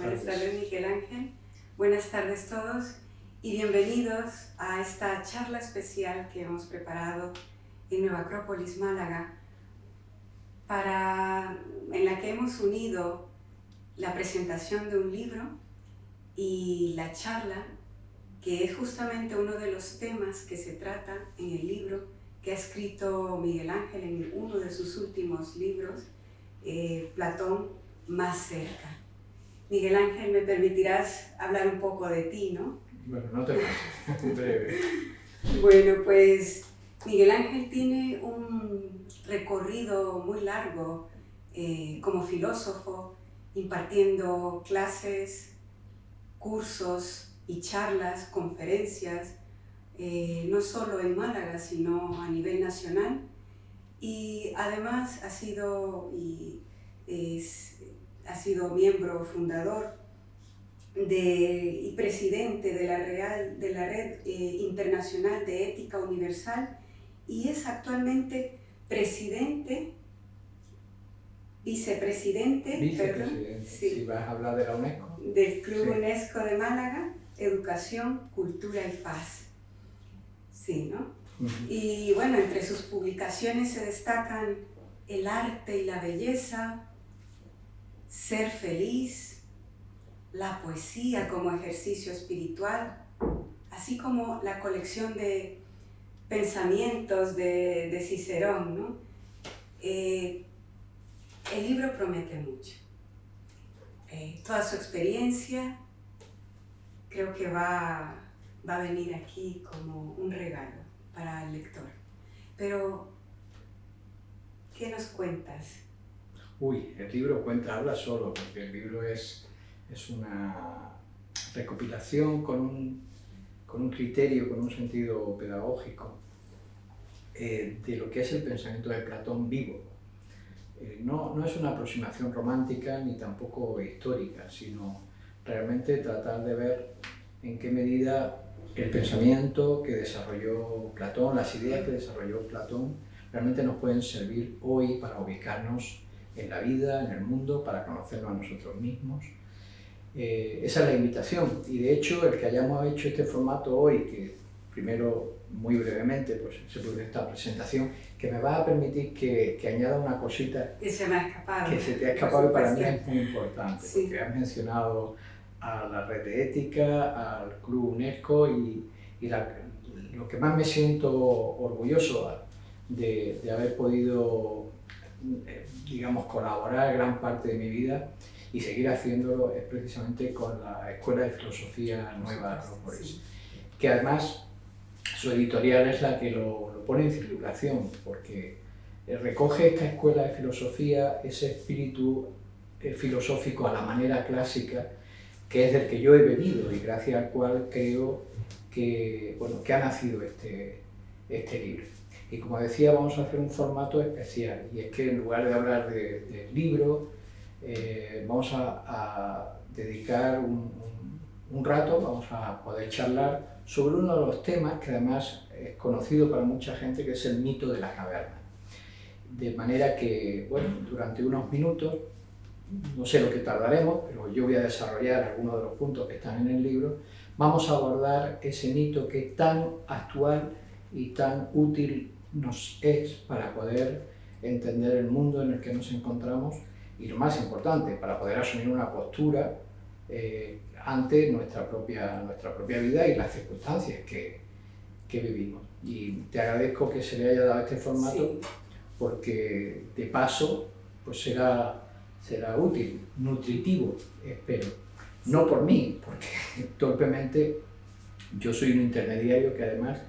Buenas tardes, Miguel Ángel. Buenas tardes todos y bienvenidos a esta charla especial que hemos preparado en Nueva Acrópolis, Málaga, en la que hemos unido la presentación de un libro y la charla, que es justamente uno de los temas que se trata en el libro que ha escrito Miguel Ángel en uno de sus últimos libros, Platón más cerca. Miguel Ángel, me permitirás hablar un poco de ti, ¿no? Bueno, no te pases, breve. Bueno, pues Miguel Ángel tiene un recorrido muy largo como filósofo, impartiendo clases, cursos y charlas, conferencias, no solo en Málaga, sino a nivel nacional. Y además ha sido miembro fundador y presidente de la Red Internacional de Ética Universal, y es actualmente vicepresidente, si vas a hablar de la UNESCO. Del Club UNESCO de Málaga, Educación, Cultura y Paz. Sí, ¿no? Y bueno, entre sus publicaciones se destacan El arte y la belleza, Ser feliz, la poesía como ejercicio espiritual, así como la colección de pensamientos de Cicerón, ¿no? El libro promete mucho. Toda su experiencia creo que va a venir aquí como un regalo para el lector. Pero, ¿qué nos cuentas? El libro habla solo, porque el libro es una recopilación con un criterio, con un sentido pedagógico de lo que es el pensamiento de Platón vivo. No es una aproximación romántica ni tampoco histórica, sino realmente tratar de ver en qué medida el pensamiento que desarrolló Platón, las ideas que desarrolló Platón, realmente nos pueden servir hoy para ubicarnos en la vida, en el mundo, para conocernos a nosotros mismos. Esa es la invitación, y de hecho el que hayamos hecho este formato hoy, que primero muy brevemente pues, se produce esta presentación, que me va a permitir que añada una cosita que se me ha escapado. Que se te ha escapado y para mí es muy importante, sí. Porque has mencionado a la red de ética, al Club UNESCO y lo que más me siento orgulloso de haber podido, digamos, colaborar gran parte de mi vida y seguir haciéndolo es precisamente con la Escuela de Filosofía Nueva Acrópolis, que además su editorial es la que lo pone en circulación, porque recoge esta escuela de filosofía ese espíritu filosófico a la manera clásica, que es del que yo he bebido y gracias al cual creo que ha nacido este libro. Y como decía, vamos a hacer un formato especial, y es que en lugar de hablar del libro, vamos a dedicar un rato, vamos a poder charlar sobre uno de los temas que además es conocido para mucha gente, que es el mito de la caverna. De manera que, durante unos minutos, no sé lo que tardaremos, pero yo voy a desarrollar algunos de los puntos que están en el libro, vamos a abordar ese mito que tan actual y tan útil nos es para poder entender el mundo en el que nos encontramos y, lo más importante, para poder asumir una postura ante nuestra propia vida y las circunstancias que vivimos. Y te agradezco que se le haya dado este formato, porque de paso pues será útil, nutritivo, espero. No por mí, porque torpemente yo soy un intermediario que además,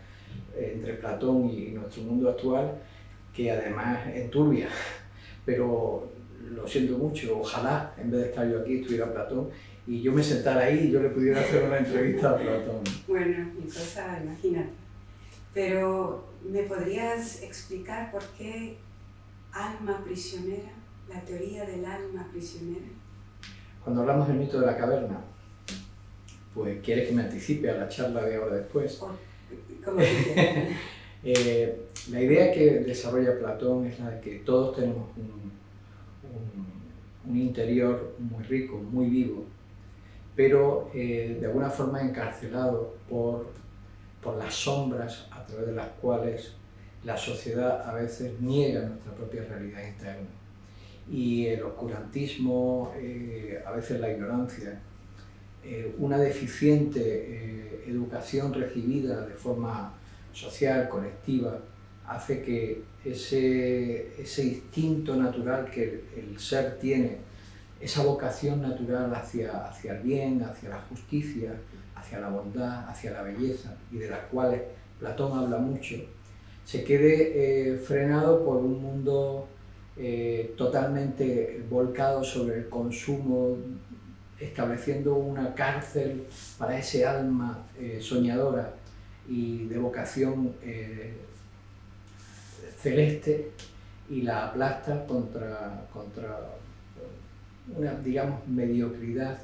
entre Platón y nuestro mundo actual, que además enturbia, pero lo siento mucho, ojalá en vez de estar yo aquí estuviera Platón y yo me sentara ahí y yo le pudiera hacer una entrevista a Platón. Bueno, mi cosa, imagínate. Pero, ¿me podrías explicar por qué alma prisionera, la teoría del alma prisionera? Cuando hablamos del mito de la caverna, pues ¿quieres que me anticipe a la charla de ahora después? Como la idea que desarrolla Platón es la de que todos tenemos un interior muy rico, muy vivo, pero de alguna forma encarcelado por las sombras a través de las cuales la sociedad a veces niega nuestra propia realidad interna. Y el oscurantismo, a veces la ignorancia, una deficiente educación recibida de forma social, colectiva, hace que ese instinto natural que el ser tiene, esa vocación natural hacia el bien, hacia la justicia, hacia la bondad, hacia la belleza, y de las cuales Platón habla mucho, se quede frenado por un mundo totalmente volcado sobre el consumo, estableciendo una cárcel para ese alma soñadora y de vocación celeste, y la aplasta contra una, digamos, mediocridad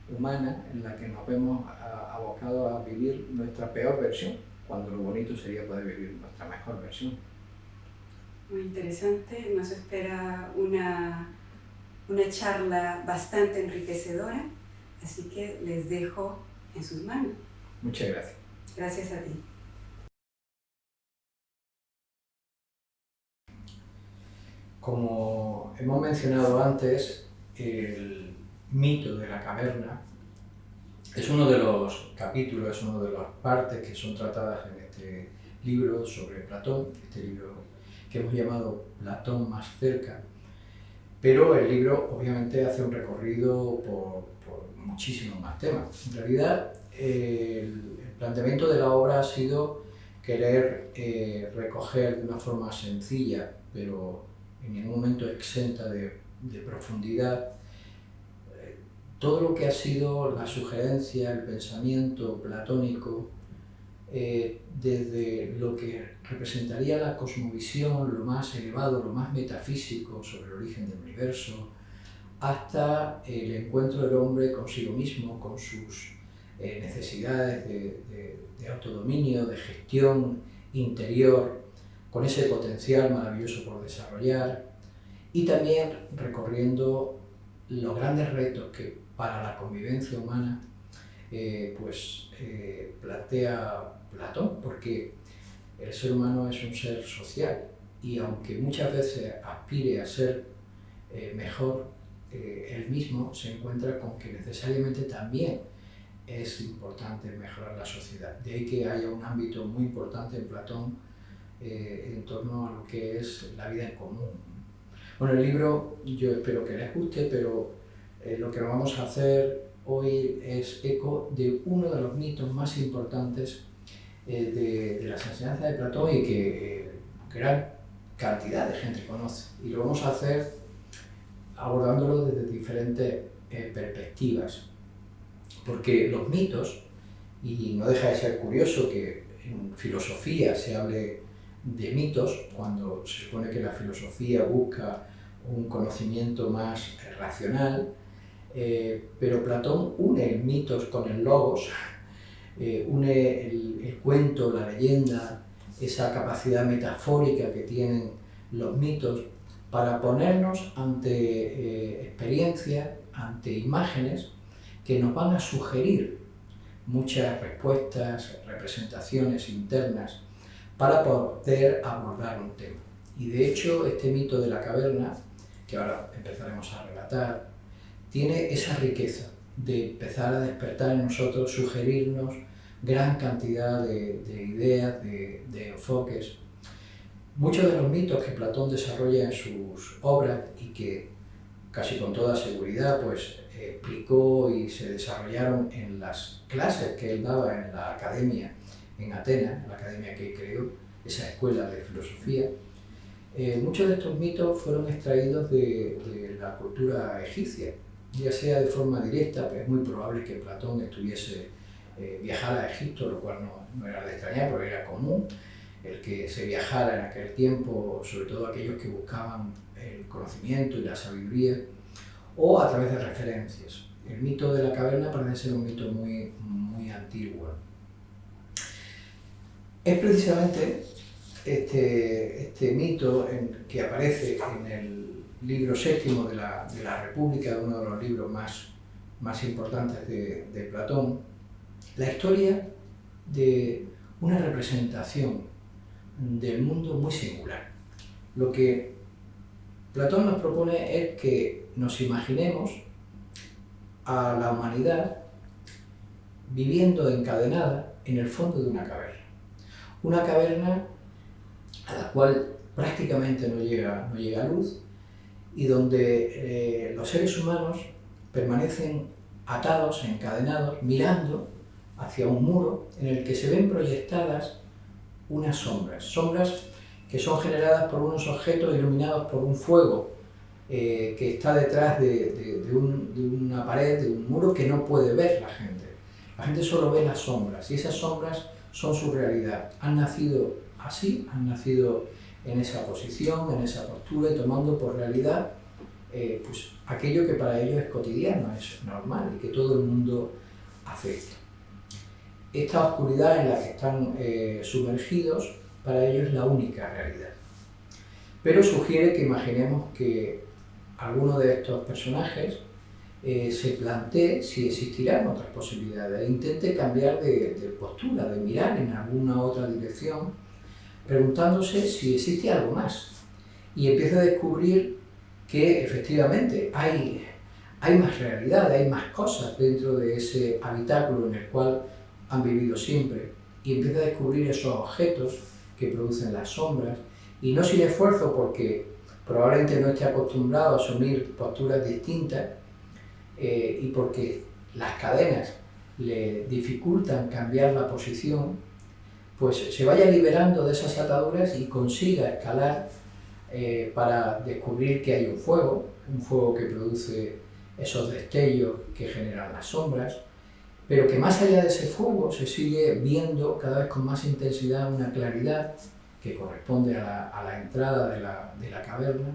humana en la que nos vemos abocados a vivir nuestra peor versión, cuando lo bonito sería poder vivir nuestra mejor versión. Muy interesante, nos espera una charla bastante enriquecedora, así que les dejo en sus manos. Muchas gracias. Gracias a ti. Como hemos mencionado antes, el mito de la caverna es uno de los capítulos, es una de las partes que son tratadas en este libro sobre Platón, este libro que hemos llamado Platón más cerca, pero el libro obviamente hace un recorrido por muchísimos más temas. En realidad, el planteamiento de la obra ha sido querer recoger de una forma sencilla, pero en ningún momento exenta de profundidad, todo lo que ha sido la sugerencia, el pensamiento platónico, desde lo que representaría la cosmovisión, lo más elevado, lo más metafísico sobre el origen del universo, hasta el encuentro del hombre consigo mismo, con sus necesidades de autodominio, de gestión interior, con ese potencial maravilloso por desarrollar, y también recorriendo los grandes retos que para la convivencia humana plantea Platón, porque el ser humano es un ser social, y aunque muchas veces aspire a ser mejor, él mismo se encuentra con que necesariamente también es importante mejorar la sociedad. De ahí que haya un ámbito muy importante en Platón en torno a lo que es la vida en común. Bueno, el libro yo espero que les guste, pero lo que vamos a hacer hoy es eco de uno de los mitos más importantes de las enseñanzas de Platón y que gran cantidad de gente conoce. Y lo vamos a hacer abordándolo desde diferentes perspectivas. Porque los mitos, y no deja de ser curioso que en filosofía se hable de mitos, cuando se supone que la filosofía busca un conocimiento más racional, pero Platón une mitos con el logos, une el cuento, la leyenda, esa capacidad metafórica que tienen los mitos para ponernos ante experiencias, ante imágenes que nos van a sugerir muchas respuestas, representaciones internas para poder abordar un tema. Y de hecho este mito de la caverna, que ahora empezaremos a relatar, tiene esa riqueza de empezar a despertar en nosotros, sugerirnos gran cantidad de ideas, de enfoques. Muchos de los mitos que Platón desarrolla en sus obras y que casi con toda seguridad pues, explicó y se desarrollaron en las clases que él daba en la academia en Atenas, la academia que creó, esa escuela de filosofía. Muchos de estos mitos fueron extraídos de la cultura egipcia, ya sea de forma directa, pues es muy probable que Platón viajara a Egipto, lo cual no era de extrañar, porque era común el que se viajara en aquel tiempo, sobre todo aquellos que buscaban el conocimiento y la sabiduría, o a través de referencias. El mito de la caverna parece ser un mito muy, muy antiguo. Es precisamente este mito que aparece en el libro séptimo de la República, uno de los libros más más importantes de Platón, la historia de una representación del mundo muy singular. Lo que Platón nos propone es que nos imaginemos a la humanidad viviendo encadenada en el fondo de una caverna. Una caverna a la cual prácticamente no llega luz y donde los seres humanos permanecen atados, encadenados, mirando hacia un muro en el que se ven proyectadas unas sombras que son generadas por unos objetos iluminados por un fuego que está detrás de una pared, de un muro que no puede ver la gente. La gente solo ve las sombras y esas sombras son su realidad. Han nacido así, han nacido en esa posición, en esa postura y tomando por realidad pues aquello que para ellos es cotidiano, es normal y que todo el mundo acepta. Esta oscuridad en la que están sumergidos para ellos es la única realidad. Pero sugiere que imaginemos que alguno de estos personajes se plantee si existirán otras posibilidades e intente cambiar de postura, de mirar en alguna otra dirección, preguntándose si existe algo más. Y empieza a descubrir que efectivamente hay más realidad, hay más cosas dentro de ese habitáculo en el cual han vivido siempre, y empieza a descubrir esos objetos que producen las sombras, y no sin esfuerzo porque probablemente no esté acostumbrado a asumir posturas distintas y porque las cadenas le dificultan cambiar la posición, pues se vaya liberando de esas ataduras y consiga escalar para descubrir que hay un fuego que produce esos destellos que generan las sombras, pero que más allá de ese fuego se sigue viendo cada vez con más intensidad una claridad que corresponde a la entrada de la caverna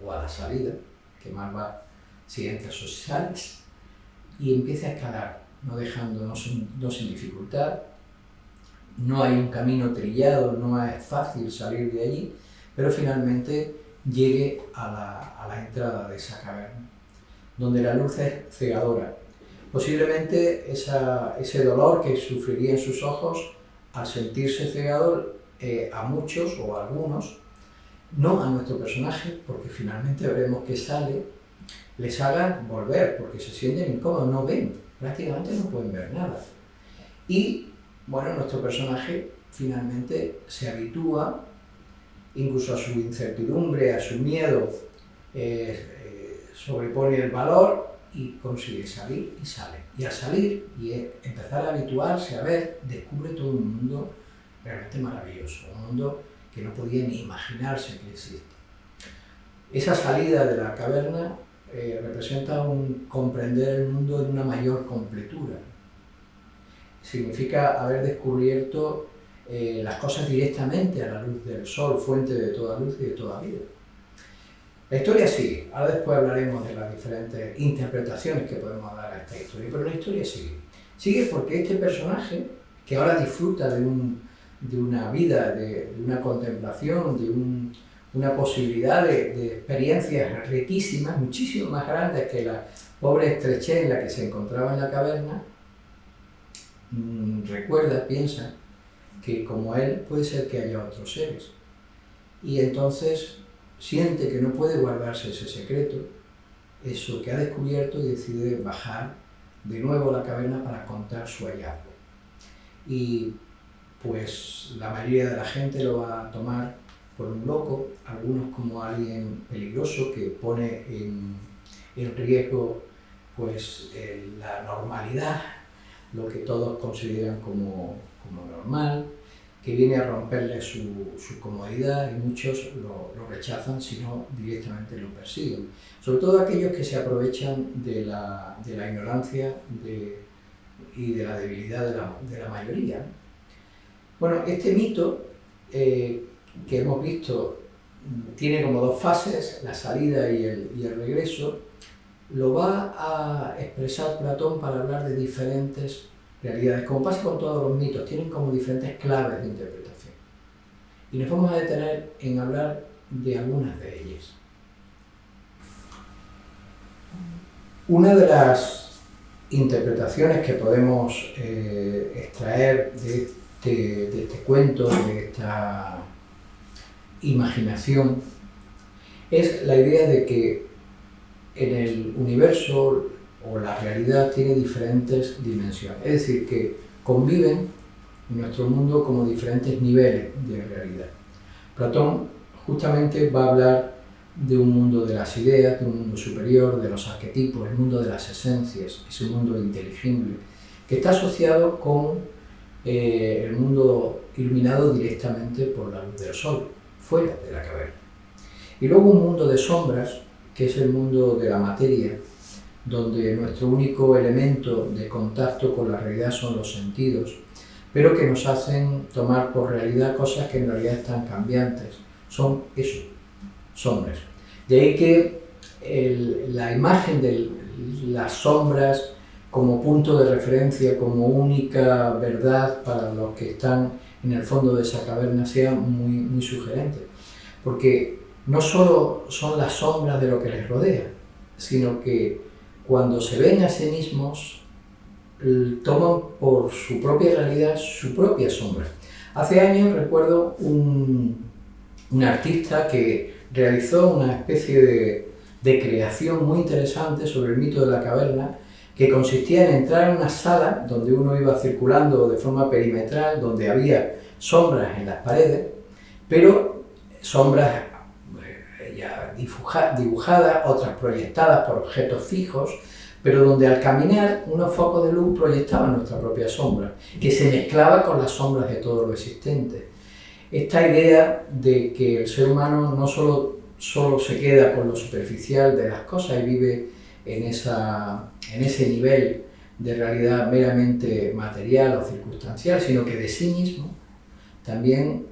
o a la salida, que más va si entras o si sales, y empieza a escalar, no sin dificultad. No hay un camino trillado, no es fácil salir de allí, pero finalmente llegue a la entrada de esa caverna, donde la luz es cegadora. Posiblemente ese dolor que sufriría en sus ojos al sentirse cegado a muchos o a algunos, no a nuestro personaje, porque finalmente veremos que sale, les hagan volver, porque se sienten incómodos, no ven, prácticamente no pueden ver nada. Y bueno, nuestro personaje finalmente se habitúa incluso a su incertidumbre, a su miedo, sobrepone el valor y consigue salir y sale. Y al salir y empezar a habituarse, a ver, descubre todo un mundo realmente maravilloso, un mundo que no podía ni imaginarse que existe. Esa salida de la caverna representa un comprender el mundo en una mayor completura. Significa haber descubierto las cosas directamente a la luz del sol, fuente de toda luz y de toda vida. La historia sigue. Ahora después hablaremos de las diferentes interpretaciones que podemos dar a esta historia, pero la historia sigue. Sigue porque este personaje, que ahora disfruta de una vida, de una contemplación, de una posibilidad de experiencias riquísimas, muchísimo más grandes que la pobre estrechez en la que se encontraba en la caverna, recuerda, piensa, que como él puede ser que haya otros seres. Y entonces siente que no puede guardarse ese secreto, eso que ha descubierto, y decide bajar de nuevo a la caverna para contar su hallazgo. Y pues la mayoría de la gente lo va a tomar por un loco, algunos como alguien peligroso que pone en riesgo pues la normalidad, lo que todos consideran como normal, que viene a romperle su comodidad, y muchos lo rechazan, sino directamente lo persiguen. Sobre todo aquellos que se aprovechan de la ignorancia y de la debilidad de la mayoría. Bueno, este mito que hemos visto tiene como dos fases, la salida y el regreso. Lo va a expresar Platón para hablar de diferentes realidades. Como pasa con todos los mitos, tienen como diferentes claves de interpretación. Y nos vamos a detener en hablar de algunas de ellas. Una de las interpretaciones que podemos extraer de este cuento, de esta imaginación, es la idea de que en el universo o la realidad tiene diferentes dimensiones, es decir, que conviven en nuestro mundo como diferentes niveles de realidad. Platón justamente va a hablar de un mundo de las ideas, de un mundo superior, de los arquetipos, el mundo de las esencias, ese mundo inteligible, que está asociado con el mundo iluminado directamente por la luz del sol, fuera de la caverna. Y luego un mundo de sombras, que es el mundo de la materia, donde nuestro único elemento de contacto con la realidad son los sentidos, pero que nos hacen tomar por realidad cosas que en realidad están cambiantes. Son eso, sombras. De ahí que la imagen de las sombras como punto de referencia, como única verdad para los que están en el fondo de esa caverna sea muy, muy sugerente. Porque no solo son las sombras de lo que les rodea, sino que cuando se ven a sí mismos, toman por su propia realidad su propia sombra. Hace años recuerdo un artista que realizó una especie de creación muy interesante sobre el mito de la caverna, que consistía en entrar en una sala donde uno iba circulando de forma perimetral, donde había sombras en las paredes, pero sombras ya dibujadas, otras proyectadas por objetos fijos, pero donde al caminar unos focos de luz proyectaban nuestra propia sombra, que se mezclaba con las sombras de todo lo existente. Esta idea de que el ser humano no solo se queda con lo superficial de las cosas y vive en ese nivel de realidad meramente material o circunstancial, sino que de sí mismo también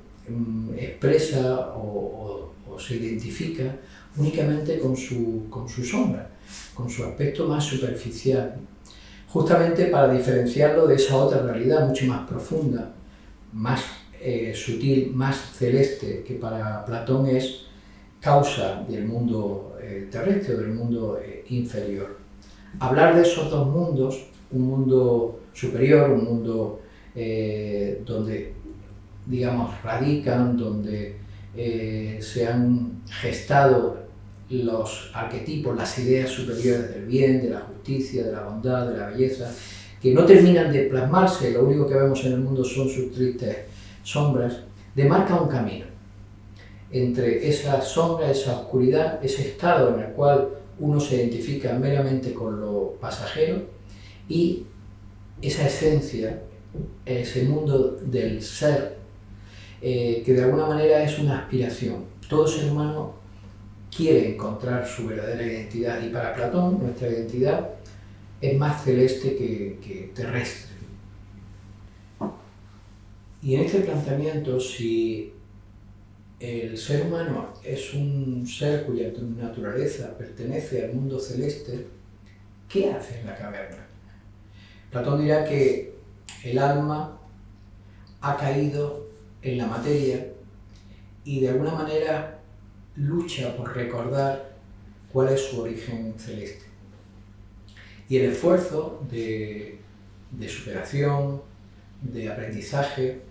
expresa o se identifica únicamente con su sombra, con su aspecto más superficial, justamente para diferenciarlo de esa otra realidad mucho más profunda, más sutil, más celeste, que para Platón es causa del mundo terrestre, del mundo inferior. Hablar de esos dos mundos, un mundo superior, un mundo donde, digamos, radican, donde se han gestado los arquetipos, las ideas superiores del bien, de la justicia, de la bondad, de la belleza, que no terminan de plasmarse, lo único que vemos en el mundo son sus tristes sombras, demarca un camino entre esa sombra, esa oscuridad, ese estado en el cual uno se identifica meramente con lo pasajero y esa esencia, ese mundo del ser, que de alguna manera es una aspiración. Todo ser humano quiere encontrar su verdadera identidad y para Platón nuestra identidad es más celeste que terrestre. Y en este planteamiento, si el ser humano es un ser cuya naturaleza pertenece al mundo celeste, ¿qué hace en la caverna? Platón dirá que el alma ha caído en la materia y de alguna manera lucha por recordar cuál es su origen celeste. Y el esfuerzo de superación, de aprendizaje,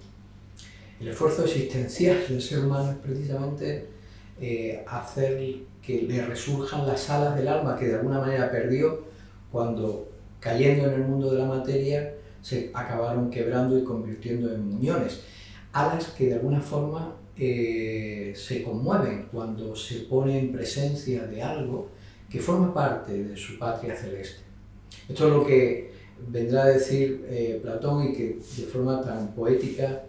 el esfuerzo existencial del ser humano es precisamente hacer que le resurjan las alas del alma que de alguna manera perdió cuando, cayendo en el mundo de la materia, se acabaron quebrando y convirtiendo en muñones. Alas que de alguna forma se conmueven cuando se pone en presencia de algo que forma parte de su patria celeste. Esto es lo que vendrá a decir Platón y que de forma tan poética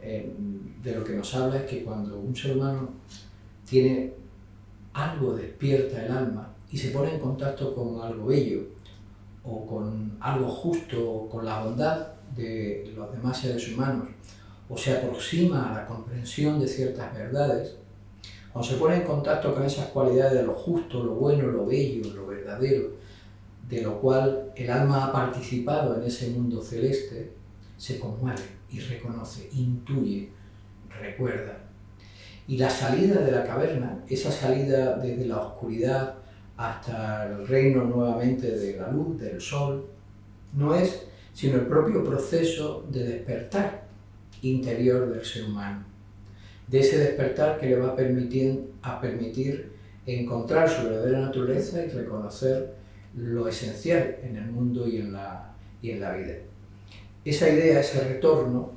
de lo que nos habla es que cuando un ser humano tiene algo despierta el alma y se pone en contacto con algo bello o con algo justo o con la bondad de los demás seres humanos o se aproxima a la comprensión de ciertas verdades, cuando se pone en contacto con esas cualidades de lo justo, lo bueno, lo bello, lo verdadero, de lo cual el alma ha participado en ese mundo celeste, se conmueve y reconoce, intuye, recuerda. Y la salida de la caverna, esa salida desde la oscuridad hasta el reino nuevamente de la luz, del sol, no es sino el propio proceso de despertar interior del ser humano, de ese despertar que le va a permitir encontrar su verdadera naturaleza y reconocer lo esencial en el mundo y en la vida. Esa idea, ese retorno,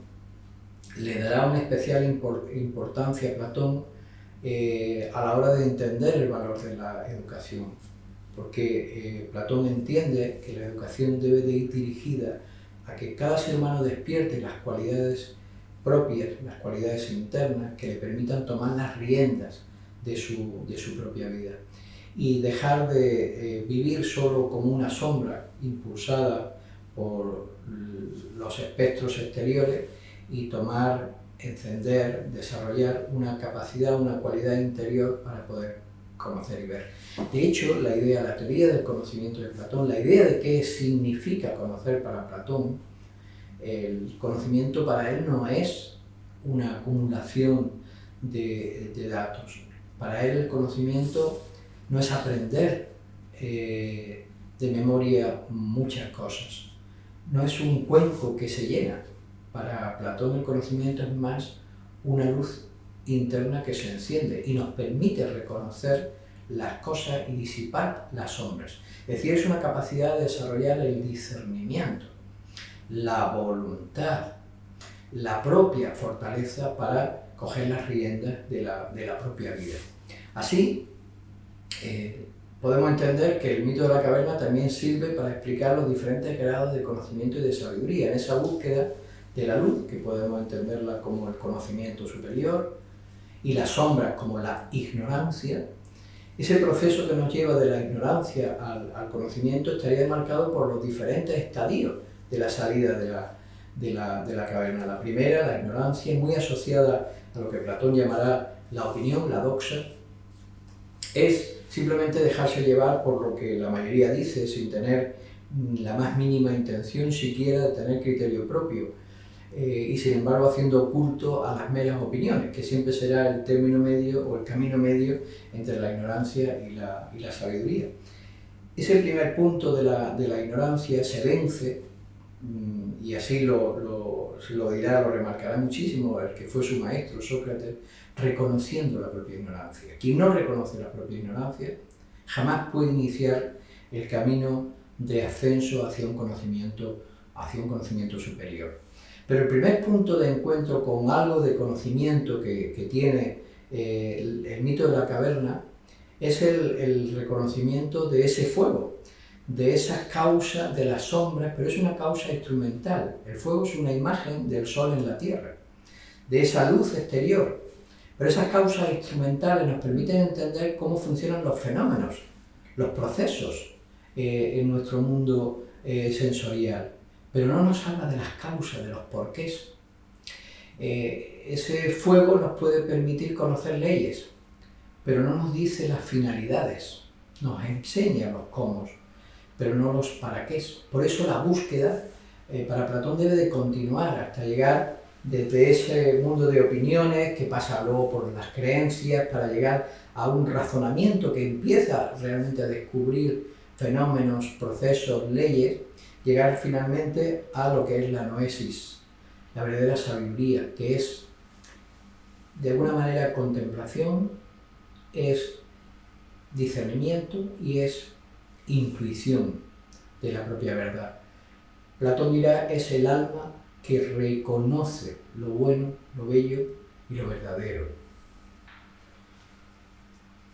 le dará una especial importancia a Platón a la hora de entender el valor de la educación, porque Platón entiende que la educación debe de ir dirigida a que cada ser humano despierte las cualidades propias, las cualidades internas que le permitan tomar las riendas de su propia vida y dejar de vivir solo como una sombra impulsada por los espectros exteriores y encender, desarrollar una capacidad, una cualidad interior para poder conocer y ver. De hecho, la teoría del conocimiento de Platón, la idea de qué significa conocer para Platón, el conocimiento para él no es una acumulación de datos. Para él el conocimiento no es aprender de memoria muchas cosas, no es un cuenco que se llena. Para Platón el conocimiento es más una luz interna que se enciende y nos permite reconocer las cosas y disipar las sombras. Es decir, es una capacidad de desarrollar el discernimiento, la voluntad, la propia fortaleza para coger las riendas de la propia vida. Así, podemos entender que el mito de la caverna también sirve para explicar los diferentes grados de conocimiento y de sabiduría, en esa búsqueda de la luz, que podemos entenderla como el conocimiento superior, y las sombras como la ignorancia. Ese proceso que nos lleva de la ignorancia al conocimiento estaría marcado por los diferentes estadios de la salida de la caverna. La primera, la ignorancia, muy asociada a lo que Platón llamará la opinión, la doxa, es simplemente dejarse llevar por lo que la mayoría dice sin tener la más mínima intención siquiera de tener criterio propio. Y sin embargo haciendo culto a las meras opiniones, que siempre será el término medio o el camino medio entre la ignorancia y la sabiduría. Ese primer punto de la ignorancia se vence, y así lo dirá, lo remarcará muchísimo el que fue su maestro, Sócrates, reconociendo la propia ignorancia. Quien no reconoce la propia ignorancia jamás puede iniciar el camino de ascenso hacia un conocimiento superior. Pero el primer punto de encuentro con algo de conocimiento que tiene el mito de la caverna es el reconocimiento de ese fuego, de esa causa de las sombras, pero es una causa instrumental. El fuego es una imagen del sol en la tierra, de esa luz exterior. Pero esas causas instrumentales nos permiten entender cómo funcionan los fenómenos, los procesos en nuestro mundo sensorial. Pero no nos habla de las causas, de los porqués. Ese fuego nos puede permitir conocer leyes, pero no nos dice las finalidades, nos enseña los cómo, pero no los para qué. Por eso la búsqueda para Platón debe de continuar hasta llegar desde ese mundo de opiniones que pasa luego por las creencias para llegar a un razonamiento que empieza realmente a descubrir fenómenos, procesos, leyes, llegar finalmente a lo que es la noesis, la verdadera sabiduría, que es de alguna manera contemplación, es discernimiento y es intuición de la propia verdad. Platón dirá, es el alma que reconoce lo bueno, lo bello y lo verdadero.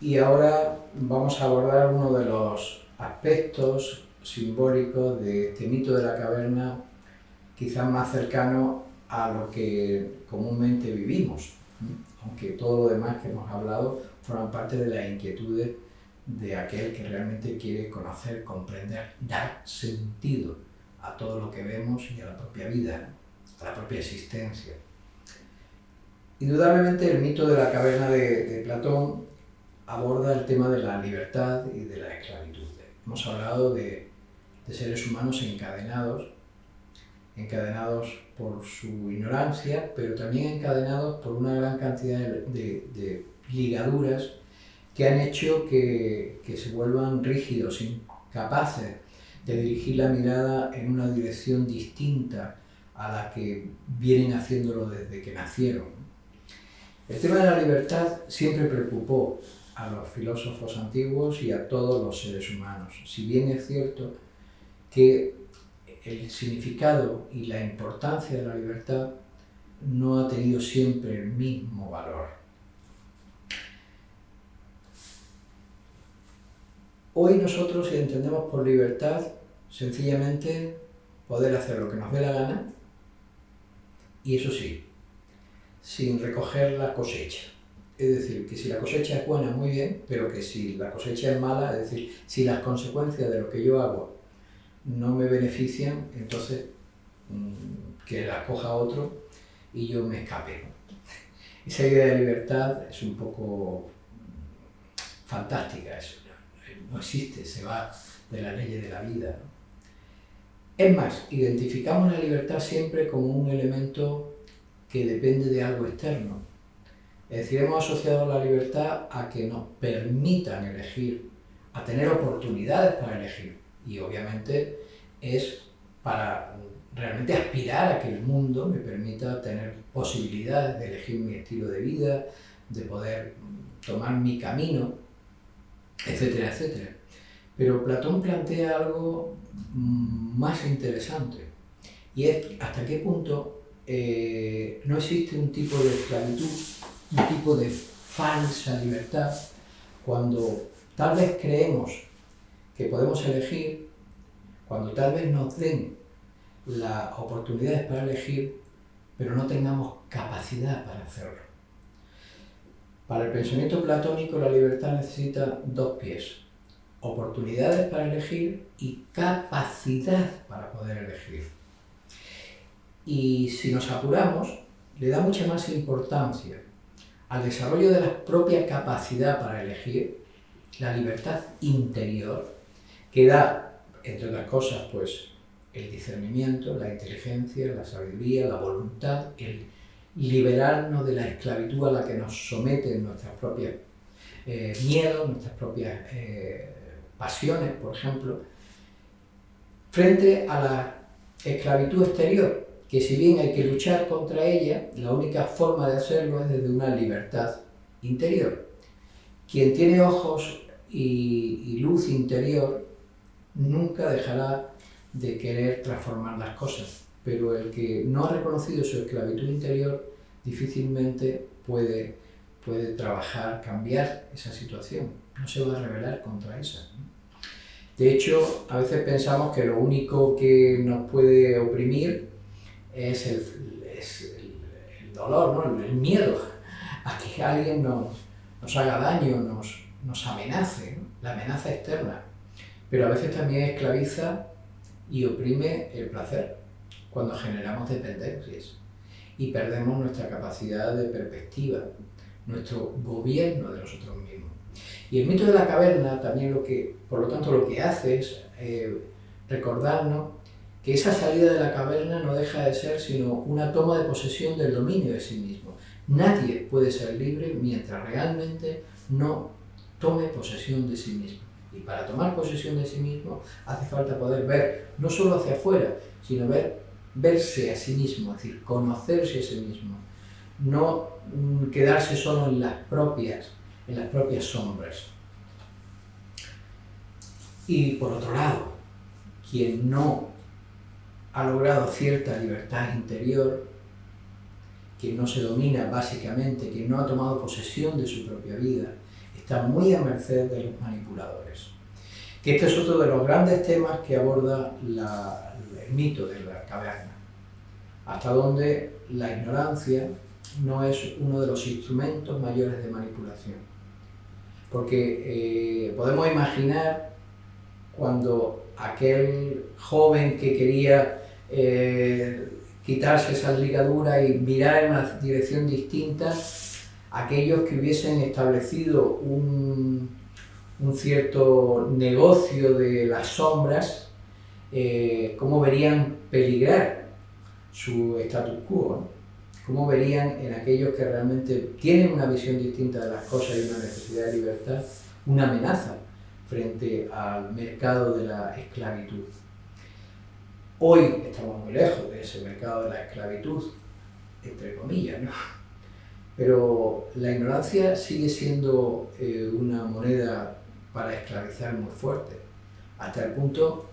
Y ahora vamos a abordar uno de los aspectos simbólicos de este mito de la caverna, quizás más cercano a lo que comúnmente vivimos, aunque todo lo demás que hemos hablado forman parte de las inquietudes de aquel que realmente quiere conocer, comprender, dar sentido a todo lo que vemos y a la propia vida, a la propia existencia. Indudablemente el mito de la caverna de Platón aborda el tema de la libertad y de la esclavitud. Hemos hablado de seres humanos encadenados por su ignorancia, pero también encadenados por una gran cantidad de ligaduras que han hecho que se vuelvan rígidos, incapaces de dirigir la mirada en una dirección distinta a la que vienen haciéndolo desde que nacieron. El tema de la libertad siempre preocupó a los filósofos antiguos y a todos los seres humanos, si bien es cierto que el significado y la importancia de la libertad no ha tenido siempre el mismo valor. Hoy nosotros entendemos por libertad sencillamente poder hacer lo que nos dé la gana, y eso sí, sin recoger la cosecha. Es decir, que si la cosecha es buena, muy bien, pero que si la cosecha es mala, es decir, si las consecuencias de lo que yo hago no me benefician, entonces que la coja otro y yo me escape. Esa idea de libertad es un poco fantástica, no existe, se va de las leyes de la vida, ¿no? Es más, identificamos la libertad siempre como un elemento que depende de algo externo. Es decir, hemos asociado la libertad a que nos permitan elegir, a tener oportunidades para elegir. Y obviamente es para realmente aspirar a que el mundo me permita tener posibilidades de elegir mi estilo de vida, de poder tomar mi camino, etcétera, etcétera. Pero Platón plantea algo más interesante, y es hasta qué punto no existe un tipo de esclavitud, un tipo de falsa libertad, cuando tal vez creemos que podemos elegir, cuando tal vez nos den las oportunidades para elegir, pero no tengamos capacidad para hacerlo. Para el pensamiento platónico, la libertad necesita dos pies: oportunidades para elegir y capacidad para poder elegir. Y si nos apuramos, le da mucha más importancia al desarrollo de la propia capacidad para elegir, la libertad interior, que da, entre otras cosas, pues el discernimiento, la inteligencia, la sabiduría, la voluntad, el liberarnos de la esclavitud a la que nos someten nuestras propias miedos, nuestras propias pasiones, por ejemplo, frente a la esclavitud exterior, que si bien hay que luchar contra ella, la única forma de hacerlo es desde una libertad interior. Quien tiene ojos y luz interior nunca dejará de querer transformar las cosas, pero el que no ha reconocido su esclavitud interior difícilmente puede trabajar, cambiar esa situación, no se va a rebelar contra esa, ¿no? De hecho, a veces pensamos que lo único que nos puede oprimir es el dolor, ¿no? El miedo a que alguien nos haga daño, nos amenace, ¿no? La amenaza externa. Pero a veces también esclaviza y oprime el placer, cuando generamos dependencias y perdemos nuestra capacidad de perspectiva, nuestro gobierno de nosotros mismos. Y el mito de la caverna también por lo tanto lo que hace es recordarnos que esa salida de la caverna no deja de ser sino una toma de posesión del dominio de sí mismo. Nadie puede ser libre mientras realmente no tome posesión de sí mismo. Y para tomar posesión de sí mismo hace falta poder ver no solo hacia afuera, sino verse a sí mismo, es decir, conocerse a sí mismo. No quedarse solo en las propias sombras. Y por otro lado, quien no ha logrado cierta libertad interior, quien no se domina básicamente, quien no ha tomado posesión de su propia vida, está muy a merced de los manipuladores. Que este es otro de los grandes temas que aborda el mito de la caverna. Hasta donde la ignorancia no es uno de los instrumentos mayores de manipulación. Porque podemos imaginar cuando aquel joven que quería quitarse esas ligaduras y mirar en una dirección distinta, aquellos que hubiesen establecido un cierto negocio de las sombras, cómo verían peligrar su status quo, ¿no? Cómo verían en aquellos que realmente tienen una visión distinta de las cosas y una necesidad de libertad, una amenaza frente al mercado de la esclavitud. Hoy estamos muy lejos de ese mercado de la esclavitud, entre comillas, ¿no? Pero la ignorancia sigue siendo una moneda para esclavizar muy fuerte, hasta el punto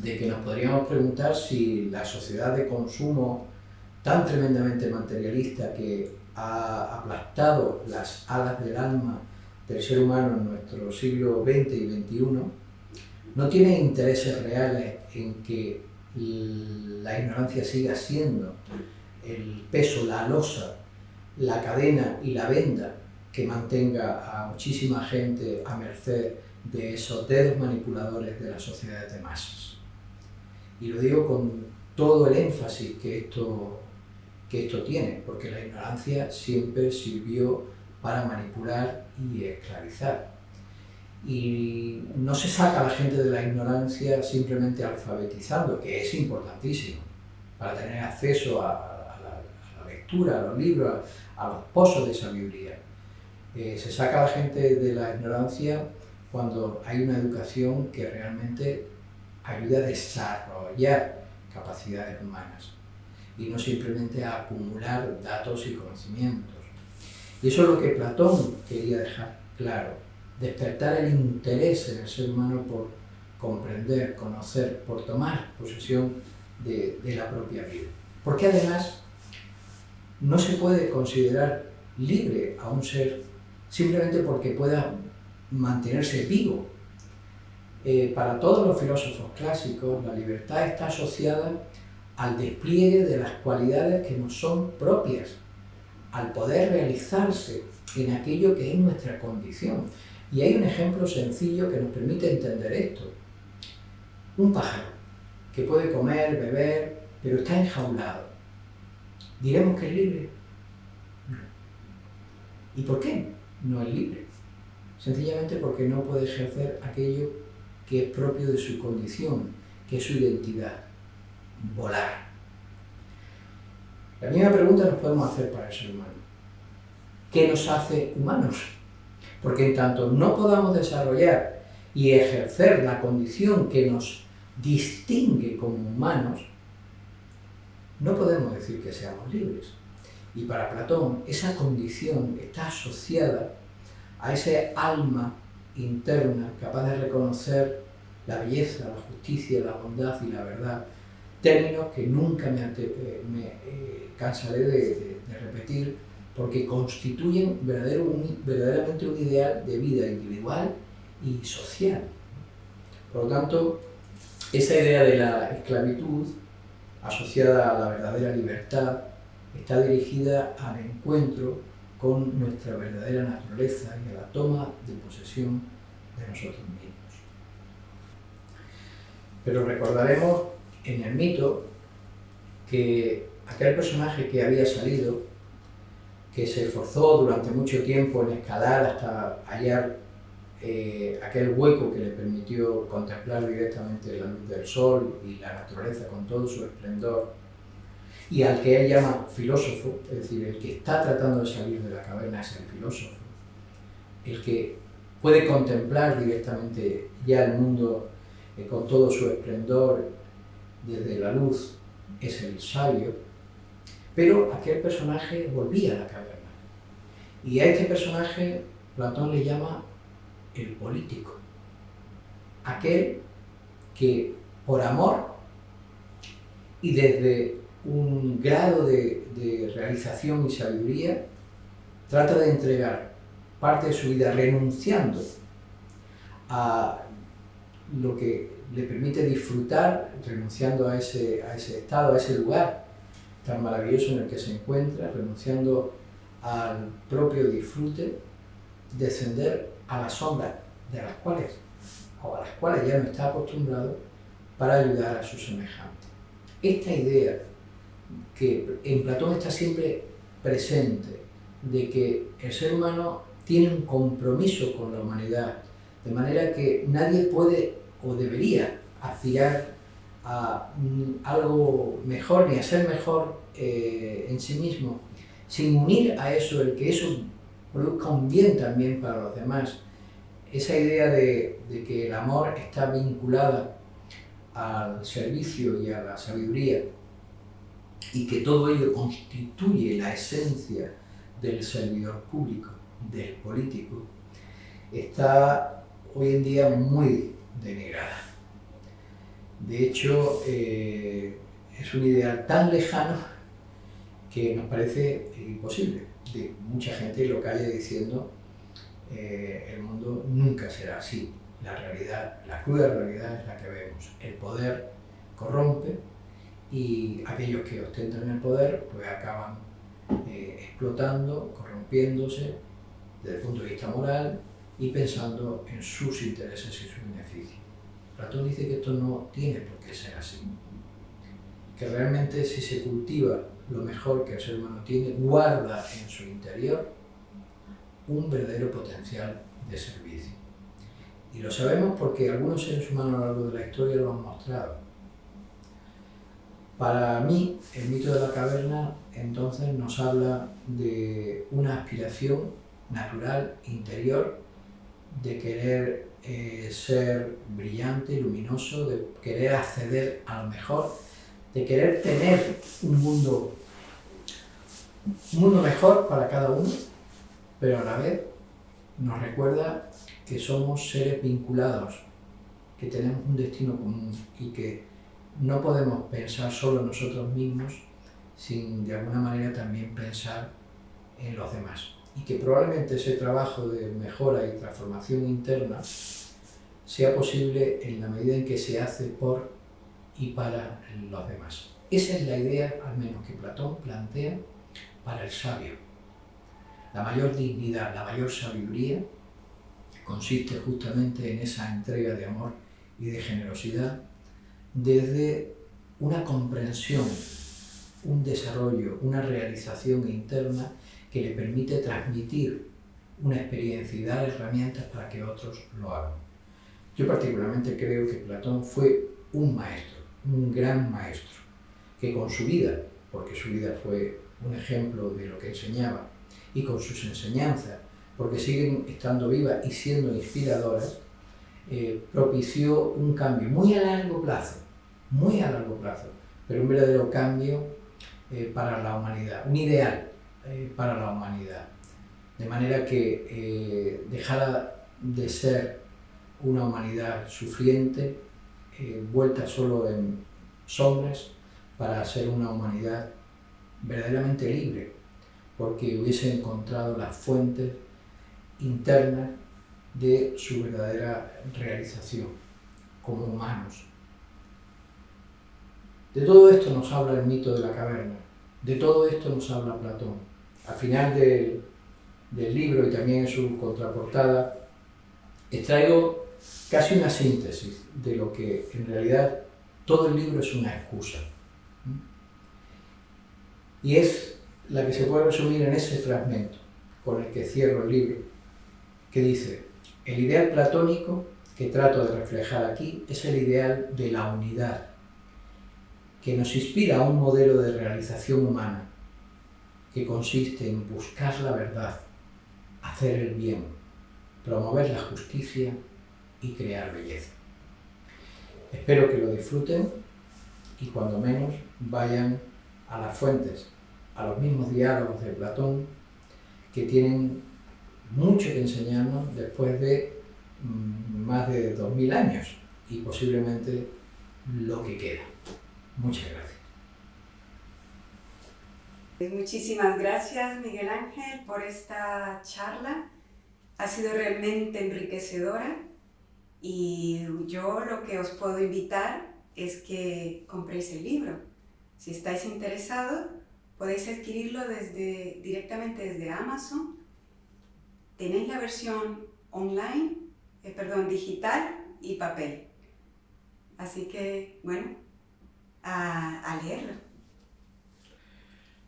de que nos podríamos preguntar si la sociedad de consumo tan tremendamente materialista que ha aplastado las alas del alma del ser humano en nuestro siglo XX y XXI no tiene intereses reales en que la ignorancia siga siendo el peso, la losa, la cadena y la venda que mantenga a muchísima gente a merced de esos dedos manipuladores de las sociedades de masas. Y lo digo con todo el énfasis que esto tiene, porque la ignorancia siempre sirvió para manipular y esclavizar. Y no se saca a la gente de la ignorancia simplemente alfabetizando, que es importantísimo, para tener acceso a la lectura, a los libros, a los pozos de sabiduría. Se saca a la gente de la ignorancia cuando hay una educación que realmente ayuda a desarrollar capacidades humanas y no simplemente a acumular datos y conocimientos. Y eso es lo que Platón quería dejar claro, despertar el interés en el ser humano por comprender, conocer, por tomar posesión de la propia vida. Porque además no se puede considerar libre a un ser simplemente porque pueda mantenerse vivo. Para todos los filósofos clásicos, la libertad está asociada al despliegue de las cualidades que nos son propias, al poder realizarse en aquello que es nuestra condición. Y hay un ejemplo sencillo que nos permite entender esto. Un pájaro que puede comer, beber, pero está enjaulado. ¿Diremos que es libre? No. ¿Y por qué no es libre? Sencillamente porque no puede ejercer aquello que es propio de su condición, que es su identidad, volar. La misma pregunta nos podemos hacer para el ser humano. ¿Qué nos hace humanos? Porque en tanto no podamos desarrollar y ejercer la condición que nos distingue como humanos, no podemos decir que seamos libres. Y para Platón, esa condición está asociada a ese alma interna capaz de reconocer la belleza, la justicia, la bondad y la verdad, términos que nunca me cansaré de repetir porque constituyen verdaderamente un ideal de vida individual y social. Por lo tanto, esa idea de la esclavitud asociada a la verdadera libertad está dirigida al encuentro con nuestra verdadera naturaleza y a la toma de posesión de nosotros mismos. Pero recordaremos en el mito que aquel personaje que había salido, que se esforzó durante mucho tiempo en escalar hasta hallar aquel hueco que le permitió contemplar directamente la luz del sol y la naturaleza con todo su esplendor, y al que él llama filósofo, es decir, el que está tratando de salir de la caverna es el filósofo, el que puede contemplar directamente ya el mundo con todo su esplendor desde la luz es el sabio, pero aquel personaje volvía a la caverna. Y a este personaje Platón le llama el político, aquel que por amor y desde un grado de realización y sabiduría trata de entregar parte de su vida renunciando a lo que le permite disfrutar, renunciando a ese estado, a ese lugar tan maravilloso en el que se encuentra, renunciando al propio disfrute, descender a las sombras de las cuales, o a las cuales ya no está acostumbrado, para ayudar a su semejante. Esta idea que en Platón está siempre presente, de que el ser humano tiene un compromiso con la humanidad, de manera que nadie puede o debería aspirar a algo mejor ni a ser mejor en sí mismo, sin unir a eso el que eso produzca un bien también para los demás, esa idea de que el amor está vinculada al servicio y a la sabiduría y que todo ello constituye la esencia del servidor público, del político, está hoy en día muy denigrada. De hecho, es un ideal tan lejano que nos parece imposible. Mucha gente lo calla diciendo el mundo nunca será así. La realidad, la cruda realidad es la que vemos. El poder corrompe y aquellos que ostentan el poder pues acaban explotando, corrompiéndose desde el punto de vista moral y pensando en sus intereses y sus beneficios. Platón dice que esto no tiene por qué ser así, que realmente si se cultiva lo mejor que el ser humano tiene, guarda en su interior un verdadero potencial de servicio. Y lo sabemos porque algunos seres humanos a lo largo de la historia lo han mostrado. Para mí, el mito de la caverna entonces nos habla de una aspiración natural, interior, de querer ser brillante, luminoso, de querer acceder a lo mejor, de querer tener un mundo mejor para cada uno, pero a la vez nos recuerda que somos seres vinculados, que tenemos un destino común y que no podemos pensar solo en nosotros mismos sin de alguna manera también pensar en los demás. Y que probablemente ese trabajo de mejora y transformación interna sea posible en la medida en que se hace por y para los demás. Esa es la idea, al menos que Platón plantea, para el sabio. La mayor dignidad, la mayor sabiduría consiste justamente en esa entrega de amor y de generosidad desde una comprensión, un desarrollo, una realización interna que le permite transmitir una experiencia y dar herramientas para que otros lo hagan. Yo particularmente creo que Platón fue un maestro, un gran maestro, que con su vida, porque su vida fue un ejemplo de lo que enseñaba, y con sus enseñanzas, porque siguen estando vivas y siendo inspiradoras, propició un cambio muy a largo plazo, pero un verdadero cambio para la humanidad, un ideal para la humanidad. De manera que dejara de ser una humanidad sufriente, vuelta solo en sombras, para ser una humanidad verdaderamente libre, porque hubiese encontrado las fuentes internas de su verdadera realización como humanos. De todo esto nos habla el mito de la caverna, de todo esto nos habla Platón. Al final del libro y también en su contraportada extraigo casi una síntesis de lo que en realidad todo el libro es una excusa. Y es la que se puede resumir en ese fragmento con el que cierro el libro, que dice: el ideal platónico que trato de reflejar aquí es el ideal de la unidad, que nos inspira a un modelo de realización humana que consiste en buscar la verdad, hacer el bien, promover la justicia y crear belleza. Espero que lo disfruten y cuando menos vayan a las fuentes, a los mismos diálogos de Platón, que tienen mucho que enseñarnos después de más de 2000 años y posiblemente lo que queda. Muchas gracias. Muchísimas gracias, Miguel Ángel, por esta charla. Ha sido realmente enriquecedora y yo lo que os puedo invitar es que compréis el libro. Si estáis interesados, podéis adquirirlo directamente desde Amazon. Tenéis la versión online, digital y papel. Así que, bueno, a leerlo.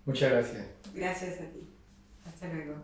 Muchas gracias. Gracias a ti. Hasta luego.